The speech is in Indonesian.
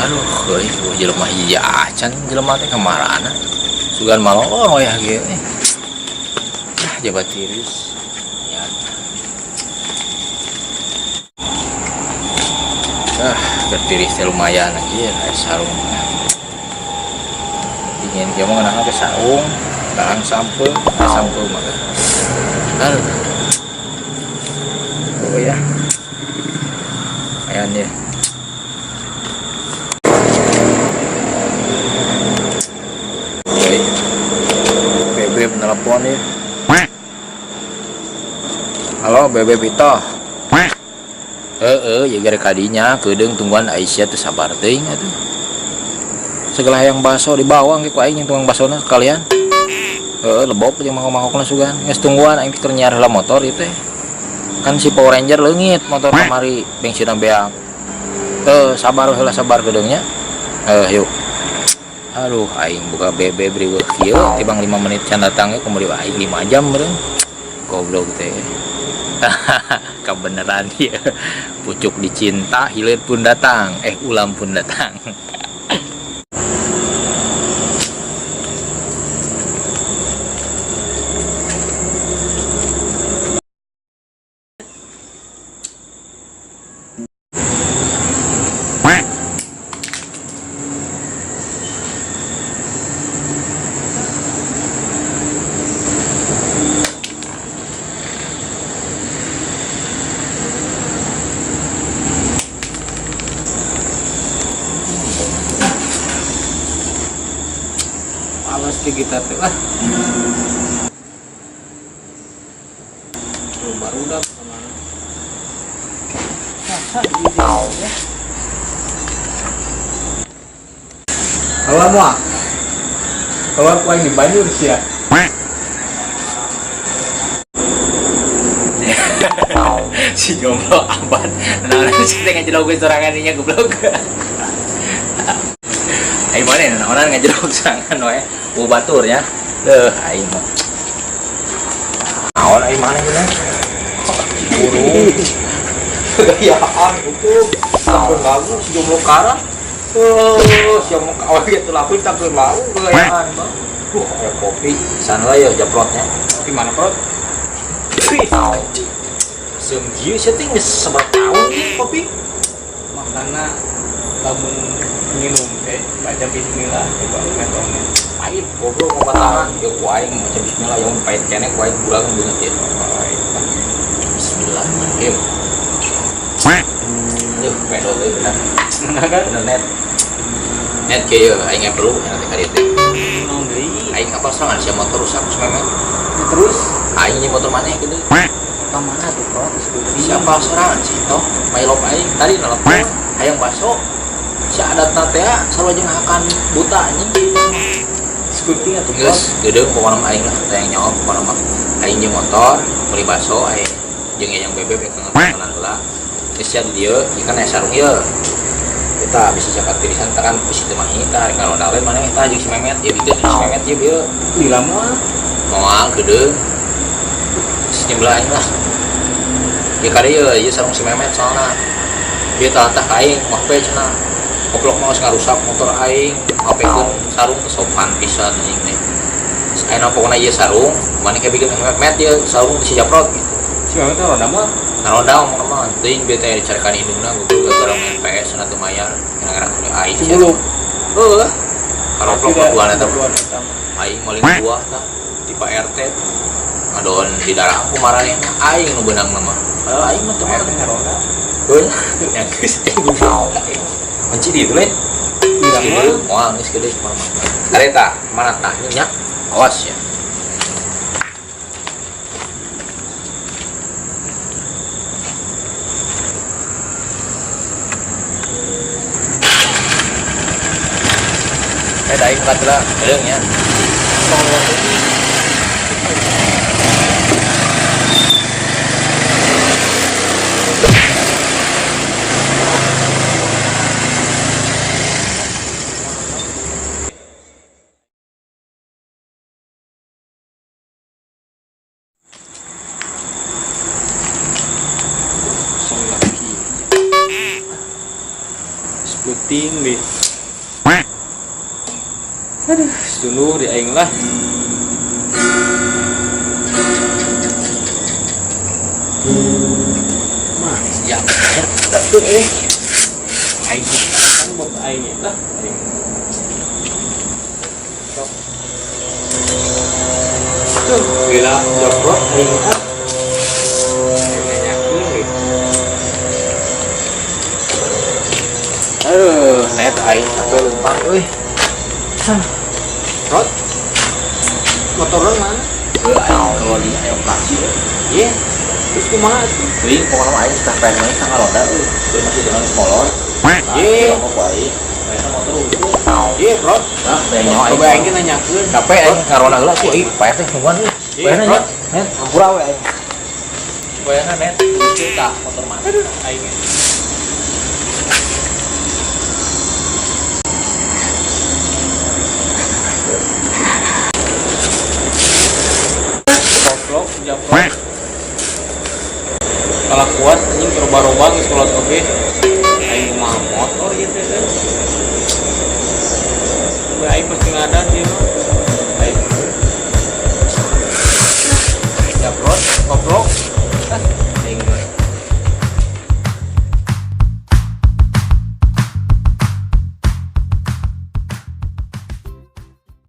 Aduh euy jelema ieu acan jelema teh kamarana sugan malolong we ge jabat tiris ya. Bertiris teh lumayan lagi ya sarung dingin dia mah ngeunahna ke sarung barang sampel mah aduh oh ya ayan ya. Bebe menelepon ya. Halo Bebe Pito. Ya gara kadinya kedeung tungguan Aisyah teu sabar teuing atuh. Segala yang baso di bawang ku aing tunggang basona sekalian. Lebop jeung mangkok-mangkokna sugan. Geus tungguan aing keur nyaar heula motor ieu teh. Kan si Power Ranger leungit motor kamari bensinna beang. Sabar heula sabar kedeungnya. Yuk. Aduh aing buka BB beri kieu tibang 5 menit can datang kemudian aing 5 jam meureun. Goblok teh. Kebeneran dia pucuk dicinta hilir pun datang ulam pun datang. Awas ke kita teh lah. Baru udah kemana? Halo muak. Keluar ku di Banjur sih ya. Si jomblo abad. Nah, si teh ngajelog ge sorangan nya goblok. Aing mana orang ngajelog sorangan we. Bu batur ya. Aing mah. Naon aing mana geus? Buru. Gayaan hukum. Sampun lagu si jomblo karang. Siang mau kawin gitu lapun tak mau gayaan bang. Ada kopi sana ya japrotnya. Di mana prot? Semgieu setting geus sabar tahun nih kopi. Makana lamun minum teh baca bismillah coba metode pahit goblok ngobatan ya ku aing baca bismillah yang pahit keneh ku aing kurang beungeut ya bismillah game pedo teh bener kan bener net kieu aing perlu nanti ka dieu teh naon deui aing apa sorangan sia motor rusak sememet terus aing nya motor maneh kieu ka mana tuh bro siapa sorangan sih toh mailop aing tadi nelpon hayang baso si adat teh sarua jeung akan buta anjing. Sekuting atuh geus gedeung pokona aing lah teh yang nyawa pokona mah aing jeung motor beli baso aing jeung yang bebek kengeun heula. Geus sia di dieu ikan aya sarung ieu. Kita bisa cakat tirisan tekan bisi teu mah hita kalau dawe maneh tah jeung si Memet ieu dieu si Memet ieu bieu. Lila moal. Moal gedeung. Sejumlah aing lah. Ieu ka dieu ieu sarung si Memet soalna. Ieu tah aing mah pe cenah. Goblok mah ngarusak motor aing, ngapekeun sarung teh sopan pisan anjing teh. Ayeuna pokona ieu sarung, mane kayak bikin Memet ieu sarung si japrot gitu. Si Memet teh roda mah? Roda mah teuing beu teh dicarekan indungna goblok gara-gara main PS cenah teu mayar, gara-gara punya aing. Cibuluk. Heuh. Karoplok buana eta aing maling buah tah di Pak RT. Ngadon di darah aku marane aing nu beunang mah. Padahal aing mah teu RT roda. Heuh. Yang geus goblok. Kunci di itu nih, wah ini segede cuma kereta mana tahnya, awas ya. Dari kata gedengnya. penting deh. Aduh, dulu di aing lah. Mah, siap. Tuh aing kan buat aing lah. Tuh, gila jobrok aing ah. Aduh, net aing sampai lempang euy. Rod. Motoran mana? Kalau di operasi Iya. Terus kumaha tuh? Jadi pokoknya aing tah pengen main tanggal roda euy. Terus masih dengan molor. Iya. Mau baik. Main motor itu. Iya, Rod. Nah, pengen nyawa Coba aing nanyakeun. capek aing karona heula ku ieu payah teh nungguan euy. Iya, Bayarna Rod. net hampura we aing. Bayarna net kita motor mana? Aing. Koplok, japrok. Kalau kuat anjing roba-roba geus kolot oge. Aing mah motor ieu teh. Aing pasti ngadan ieu mah.